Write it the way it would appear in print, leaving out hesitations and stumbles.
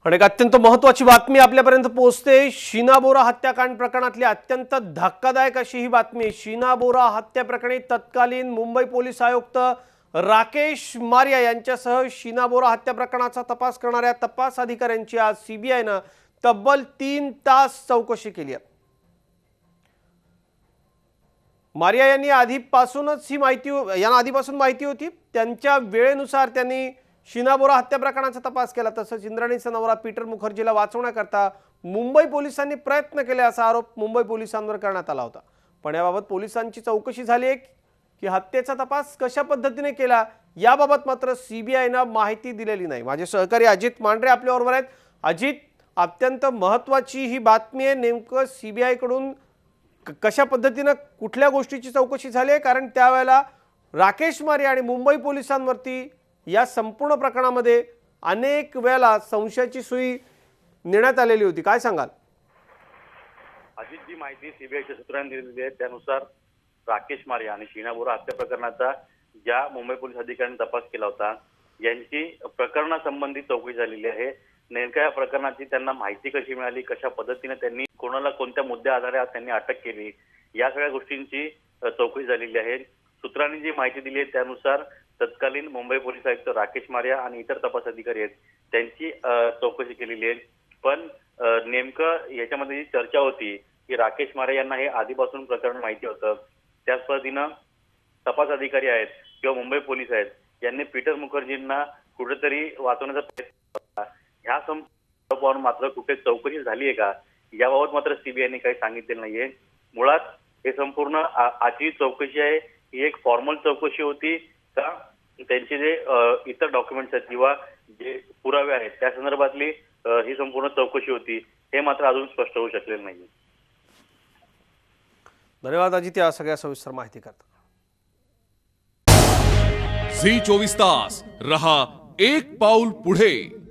आणि एक अत्यंत महत्त्वाची बातमी आपल्यापर्यंत पोहोचते। शीना बोरा हत्याकांड प्रकरणातली अत्यंत धक्कादायक अशी ही बातमी। शीना बोरा हत्या प्रकरणी तत्कालीन मुंबई पोलीस आयुक्त राकेश मारिया यांच्यासह शीना बोरा हत्या प्रकरणाचा तपास करणाऱ्या तपास अधिकाऱ्यांची आज सीबीआयने तब्बल 3 तास चौकशी केली आहे। मारिया यांनी आधीपासून माहिती होती। त्यांच्या वेळेनुसार त्यांनी शीना बोरा हत्या प्रकरणाचा तपास केला। तसंच इंद्राणीचा नवरा पीटर मुखर्जीला वाचवण्याकरता मुंबई पोलिसांनी प्रयत्न केले असा आरोप मुंबई पोलिसांवर करण्यात आला होता। पण याबाबत पोलिसांची चौकशी झाली आहे की हत्येचा तपास कशा पद्धतीने केला याबाबत मात्र सीबीआयने माहिती दिलेली नाही। माझे सहकारी अजित मांढरे आपल्याबरोबर आहेत। अजित, अत्यंत महत्त्वाची ही बातमी आहे। नेमकं सीबीआय कडून कशा पद्धतीने कुठल्या गोष्टीची चौकशी झाली आहे? कारण त्यावेळेला राकेश मारिया आणि मुंबई पोलिसांवरती या संपूर्ण प्रकरणामध्ये अनेक वेळेला संशयाची सुई नेण्यात आलेली होती। काय सांगाल? अशी जी माहिती सीबीआयच्या सूत्रांनी दिलेली आहे त्यानुसार राकेश मारिया आणि शीना बोरा हत्या प्रकरणाचा ज्या मुंबई पोलीस अधिकाऱ्यांनी तपास केला होता यांची प्रकरणासंबंधी चौकशी झालेली आहे। नेमक्या या प्रकरणाची त्यांना माहिती कशी मिळाली, कशा पद्धतीने त्यांनी कोणाला कोणत्या मुद्द्या आधारे त्यांनी अटक केली, या सगळ्या गोष्टींची चौकशी झालेली आहे। सूत्रांनी जी माहिती दिली आहे त्यानुसार तत्कालीन मुंबई पोलीस आयुक्त राकेश मारिया आणि इतर तपास अधिकारी आहेत त्यांची चौकशी केलेली आहे। पण नेमकं याच्यामध्ये जी चर्चा होती की राकेश मारिया यांना हे आधीपासून प्रकरण माहिती होतं। त्याच पद्धतीनं तपास अधिकारी आहेत किंवा मुंबई पोलीस आहेत यांनी पीटर मुखर्जींना कुठेतरी वाचवण्याचा प्रयत्न केला। ह्या संदर्भावर मात्र कुठे चौकशी झाली आहे का याबाबत मात्र सीबीआयने काही सांगितलेलं नाहीये। मुळात हे संपूर्ण आजची चौकशी आहे ही एक फॉर्मल चौकशी होती का त्यांचे जे इतर डॉक्युमेंट्स आहेत किंवा जे पुरावे आहेत त्या संदर्भातली ही संपूर्ण चौकशी होती हे मात्र अजून स्पष्ट होऊ शकलेलं नाही। धन्यवाद अजित या सगळ्या सविस्तर माहिती करता। झी 24 तास रहा एक पाऊल पुढे।